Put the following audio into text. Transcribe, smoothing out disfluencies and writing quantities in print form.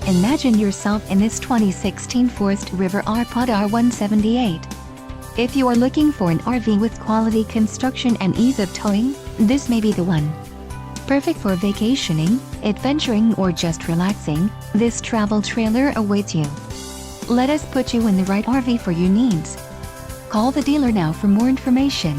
Imagine yourself in this 2016 Forest River R-Pod R178. If you are looking for an RV with quality construction and ease of towing, this may be the one. Perfect for vacationing, adventuring or just relaxing, this travel trailer awaits you. Let us put you in the right RV for your needs. Call the dealer now for more information.